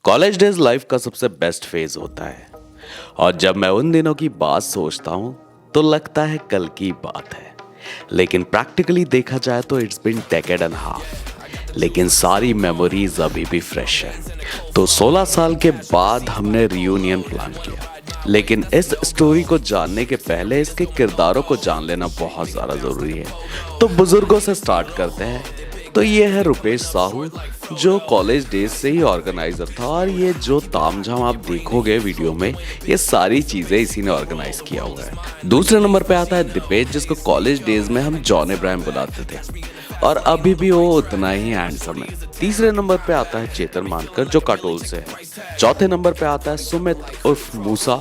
College days life का सबसे best phase होता है और जब मैं उन दिनों की बात सोचता हूँ तो लगता है कल की बात है। लेकिन प्रैक्टिकली देखा जाए तो it's been decade and half, लेकिन सारी मेमोरीज अभी भी फ्रेश है। तो 16 साल के बाद हमने रियूनियन प्लान किया, लेकिन इस स्टोरी को जानने के पहले इसके किरदारों को जान लेना बहुत ज़्यादा ज़रूरी है। तो बुजुर्गों से स्टार्ट करते हैं। तो ये है रुपेश साहू, जो कॉलेज डेज से ही ऑर्गेनाइजर था, और ये जो तामझाम आप देखोगे वीडियो में, ये सारी चीज़ें इसी ने ऑर्गेनाइज किया हुआ है। दूसरे नंबर पे आता है दीपेश, जिसको कॉलेज डेज में हम जॉन इब्राहिम बुलाते थे और अभी भी वो उतना ही हैंडसम है। तीसरे नंबर पे आता है चेतन मानकर, जो काटोल से है। चौथे नंबर पे आता है सुमित उर्फ मूसा,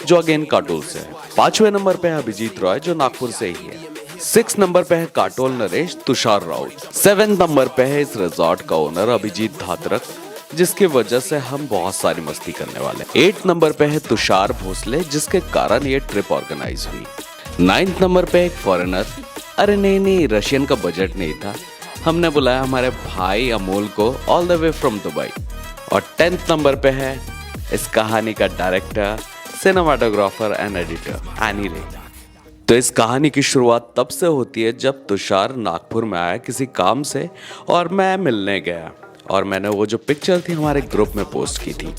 जो अगेन काटोल से है। पांचवें नंबर पे है अभिजीत रॉय, जो नागपुर से ही है। 6 नंबर पे है काटोल नरेश तुषार राउत। 7 नंबर पे है इस रिजॉर्ट का ओनर अभिजीत धातरक, जिसकी वजह से हम बहुत सारी मस्ती करने वाले हैं। 8 नंबर पे है तुषार भोसले, जिसके कारण ये ट्रिप ऑर्गेनाइज हुई। 9 नंबर पे एक फॉरेनर, अरे नहीं, रशियन का बजट नहीं था, हमने बुलाया हमारे भाई अमोल को all the way from Dubai. और 10th नंबर पे है इस कहानी का director, cinematographer and editor any रे। तो इस कहानी की शुरुआत तब से होती है जब तुषार नागपुर में आया किसी काम से और मैं मिलने गया, और मैंने वो जो पिक्चर थी हमारे ग्रुप में पोस्ट की थी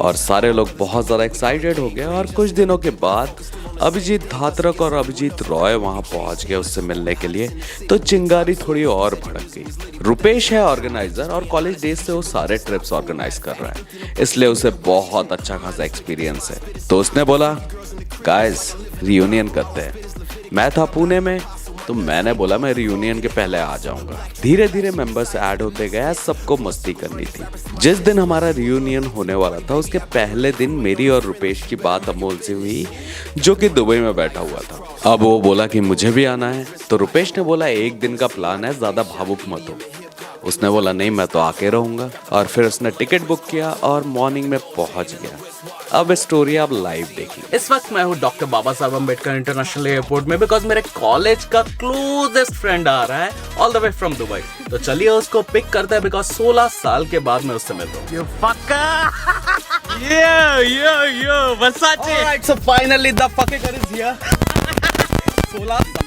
और सारे लोग बहुत ज़्यादा एक्साइटेड हो गए। और कुछ दिनों के बाद अभिजीत धातरक और अभिजीत रॉय वहाँ पहुँच गए उससे मिलने के लिए, तो चिंगारी थोड़ी और भड़क गई। रुपेश है ऑर्गेनाइजर और कॉलेज डेज से वो सारे ट्रिप्स ऑर्गेनाइज कर रहा है, इसलिए उसे बहुत अच्छा खासा एक्सपीरियंस है। तो उसने बोला गाइस रियूनियन करते हैं। मैं था पुणे में, तो मैंने बोला मैं रियूनियन के पहले आ जाऊंगा। धीरे धीरे मेंबर्स ऐड होते गए, सबको मस्ती करनी थी। जिस दिन हमारा रियूनियन होने वाला था उसके पहले दिन मेरी और रुपेश की बात अमोल से हुई, जो कि दुबई में बैठा हुआ था। अब वो बोला कि मुझे भी आना है, तो रुपेश ने बोला 1 दिन का प्लान है, ज़्यादा भावुक मत हो। उसने बोला नहीं, मैं तो आके रहूंगा। और फिर उसने टिकट बुक किया और मॉर्निंग में पहुंच गया। अब स्टोरी आप लाइव देखिए। इस वक्त मैं हूँ डॉक्टर बाबा साहब अम्बेडकर इंटरनेशनल एयरपोर्ट में, बिकॉज मेरे कॉलेज का क्लोजेस्ट फ्रेंड आ रहा है all the way from Dubai. तो चलिए उसको पिक करते हैं, बिकॉज 16 साल के बाद मैं उससे मिलता हूँ। Versace. Alright, so finally the fucker is here. 16 साल।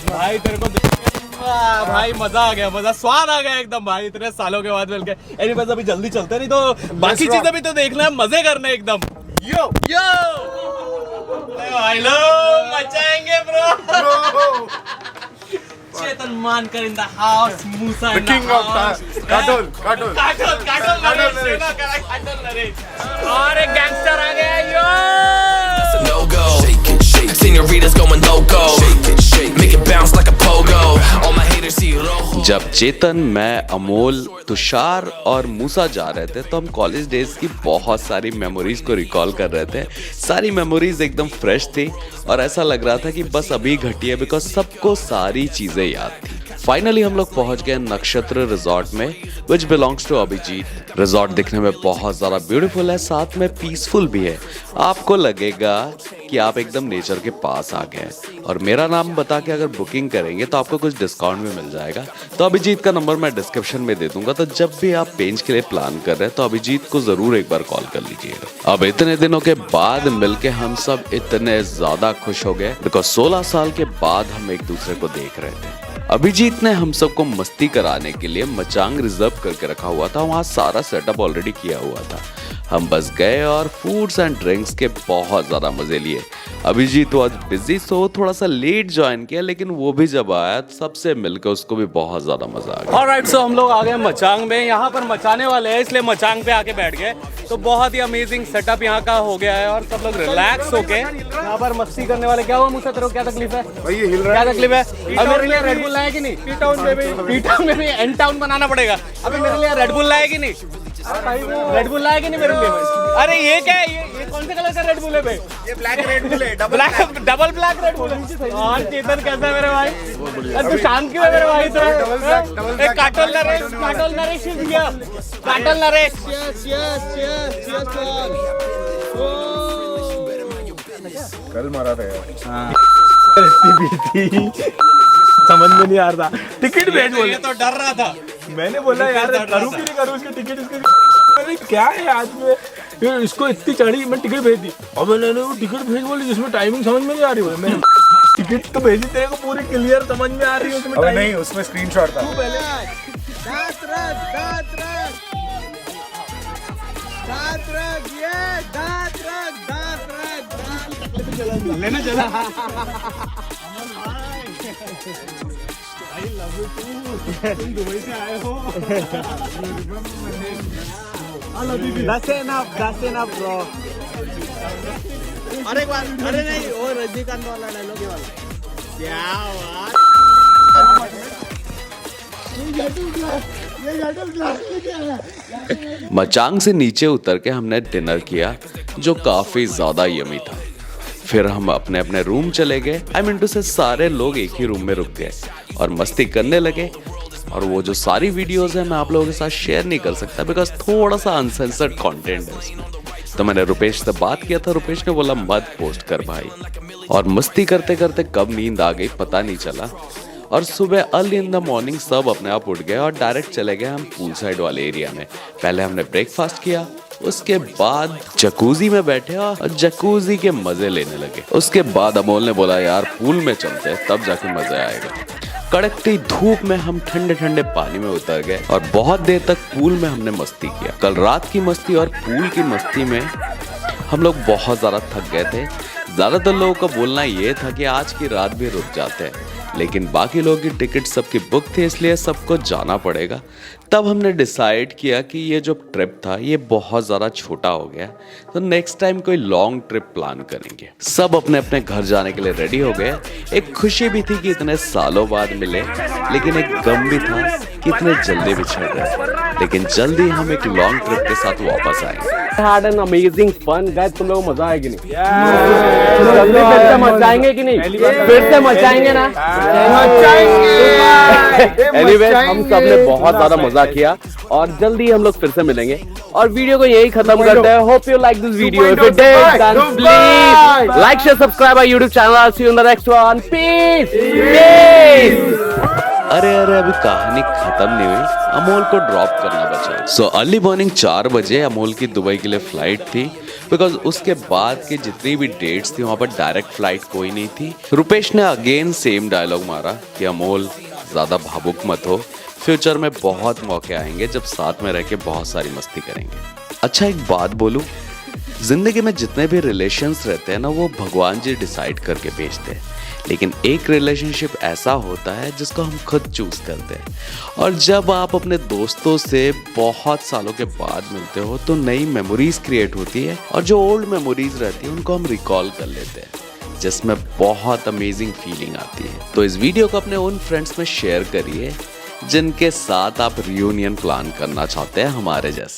भाई तेरे को भाई मजा आ गया, मजा स्वाद आ गया एकदम भाई, इतने सालों के बाद मिलके। एनीवेज अभी जल्दी चलते, नहीं तो बाकी चीजें भी तो देखना है, मजे करने एकदम। यो हेलो मचाएंगे ब्रो। चेतन मानकर in the house, Musa in the house, Katol Naresh और एक गैंगस्टर आ गया। यो no go. Shake it, shake. Senoritas going loco. Shake it, shake. Make it bounce like a pogo. All my haters see rojo. जब चेतन, मैं, अमोल, तुषार और मूसा जा रहे थे तो हम कॉलेज डेज की बहुत सारी मेमोरीज को रिकॉल कर रहे थे। सारी मेमोरीज एकदम फ्रेश थी और ऐसा लग रहा था कि बस अभी घटी है, बिकॉज सबको सारी चीजें याद थी। फाइनली हम लोग पहुंच गए नक्षत्र रिजॉर्ट में, which belongs to Abhijit. Resort दिखने में बहुत ज़्यादा ब्यूटीफुल है, साथ में पीसफुल भी है। आपको लगेगा कि आप एकदम नेचर के पास आ गए। और मेरा नाम बता के अगर बुकिंग करेंगे तो आपको कुछ डिस्काउंट भी मिल जाएगा। तो अभिजीत का नंबर मैं डिस्क्रिप्शन में दे दूंगा, तो जब भी आप पेंज के लिए प्लान कर रहे हैं तो अभिजीत को ज़रूर एक बार कॉल कर लीजिएगा। अब इतने दिनों के बाद मिलके हम सब इतने ज़्यादा खुश हो गए, बिकॉज 16 साल के बाद हम एक दूसरे को देख रहे थे। अभिजीत ने हम सबको मस्ती कराने के लिए मचांग रिजर्व करके रखा हुआ था, वहाँ सारा सेटअप ऑलरेडी किया हुआ था। हम बस गए और फूड्स एंड ड्रिंक्स के बहुत ज़्यादा मज़े लिए। अभिजीत वाज बिजी, सो थोड़ा सा लेट ज्वाइन किया, लेकिन वो भी जब आया सबसे मिलकर उसको भी बहुत ज़्यादा मज़ा आ गया। ऑलराइट, सो हम लोग आ गए मचांग में। यहाँ पर मचाने वाले हैं, इसलिए मचांग पे आके बैठ गए। तो बहुत ही अमेजिंग सेटअप यहाँ का हो गया है और सब लोग रिलैक्स होके यहाँ पर मस्ती करने वाले। क्या हुआ मुझसे, तेरे को क्या तकलीफ है? क्या तकलीफ है? अब मेरे लिए रेड बुल लाया कि नहीं? पी टाउन में भी एन टाउन बनाना पड़ेगा। अभी मेरे लिए रेड बुल लाया कि नहीं? रेड बुल लाया कि नहीं मेरे लिए? अरे ये क्या है? ये कौन से कलर का रेड बुल है भाई? ये ब्लैक रेड बुल है, डबल ब्लैक रेड बुल है। और चेतन कैसा है मेरे भाई? अरे तू शांत क्यों है मेरे भाई? तो काटल नरेश, काटल नरेश is here. काटल नरेश, cheers. कल मारा था यार। समझ में नहीं आ रहा था। टिकट भेज बोले ये तो डर रहा था। मैंने बोला यार करूँ कि नहीं करूँ इसकी टिकट इसकी। अरे क्या है आज में फिर इसको इतनी चढ़ी मैं टिकट भेज दी और मैंने वो टिकट भेज बोली जिसमें टाइमिंग समझ में नहीं आ रही है। मैं टिकट तो भेजी तेरे को पूरी क्लियर समझ में आ रही है उसमें नहीं उसमें स्क्रीनशॉट था। लेना चला। दुबई से आए हो। That's enough bro. अरे एक बार, अरे नहीं वो रजनीकांत वाला डायलॉग ये वाला। क्या बात। मचांग से नीचे उतर के हमने डिनर किया जो काफी ज्यादा यमी था। फिर हम अपने अपने रूम चले गए। आई मीन टू से सारे लोग एक ही रूम में रुक गए और मस्ती करने लगे। और वो जो सारी वीडियोस है मैं आप लोगों के साथ शेयर नहीं कर सकता बिकॉज थोड़ा सा अनसेंसर्ड कंटेंट है उसमें। तो मैंने रुपेश से बात किया था, रुपेश ने बोला मत पोस्ट कर भाई। और मस्ती करते करते कब नींद आ गई पता नहीं चला। और सुबह अर्ली इन द मॉर्निंग सब अपने आप उठ गए और डायरेक्ट चले गए हम पूल साइड वाले एरिया में। पहले हमने ब्रेकफास्ट किया, उसके बाद जकूजी में बैठे और जकूजी के मजे लेने लगे। उसके बाद अमोल ने बोला यार पूल में चलते हैं तब जाके मजा आएगा। कड़कती धूप में हम ठंडे ठंडे पानी में उतर गए और बहुत देर तक पूल में हमने मस्ती किया। कल रात की मस्ती और पूल की मस्ती में हम लोग बहुत ज़्यादा थक गए थे। ज़्यादातर लोगों का बोलना ये था कि आज की रात भी रुक जाते हैं, लेकिन बाकी लोगों की टिकट सबकी बुक थी इसलिए सबको जाना पड़ेगा। तब हमने डिसाइड किया कि ये जो ट्रिप था ये बहुत ज़्यादा छोटा हो गया, तो नेक्स्ट टाइम कोई लॉन्ग ट्रिप प्लान करेंगे। सब अपने अपने घर जाने के लिए रेडी हो गए। एक खुशी भी थी कि इतने सालों बाद मिले, लेकिन एक गम भी था कि इतने जल्दी बिछड़ गए। लेकिन जल्दी हम एक लॉन्ग ट्रिप के साथ वापस आएंगे। Had an amazing fun guys, तुम लोग मजा आएगी नहीं? जल्दी फिर से मचाएंगे कि नहीं? फिर से मचाएंगे ना? Anyways, हम सब ने बहुत ज्यादा मजा किया और जल्दी हम लोग फिर से मिलेंगे और वीडियो को यही खत्म करते हैं। Hope you like this video. If you did, then please like, share, subscribe our YouTube channel. I'll see you in the next one. Peace. अरे अभी कहानी खत्म नहीं हुई, अमोल को ड्रॉप करना बचा। सो अर्ली मॉर्निंग 4 बजे अमोल की दुबई के लिए फ्लाइट थी बिकॉज उसके बाद की जितनी भी डेट्स थी वहाँ पर डायरेक्ट फ्लाइट कोई नहीं थी। रुपेश ने अगेन सेम डायलॉग मारा कि अमोल ज़्यादा भावुक मत हो, फ्यूचर में बहुत मौके आएंगे जब साथ में रह के बहुत सारी मस्ती करेंगे। अच्छा एक बात बोलूँ, जिंदगी में जितने भी रिलेशंस रहते हैं ना वो भगवान जी डिसाइड करके भेजते हैं, लेकिन एक रिलेशनशिप ऐसा होता है जिसको हम खुद चूज करते हैं। और जब आप अपने दोस्तों से बहुत सालों के बाद मिलते हो तो नई मेमोरीज क्रिएट होती है और जो ओल्ड मेमोरीज रहती है उनको हम रिकॉल कर लेते हैं, जिसमें बहुत अमेजिंग फीलिंग आती है। तो इस वीडियो को अपने उन फ्रेंड्स में शेयर करिए जिनके साथ आप रियूनियन प्लान करना चाहते हैं हमारे जैसे।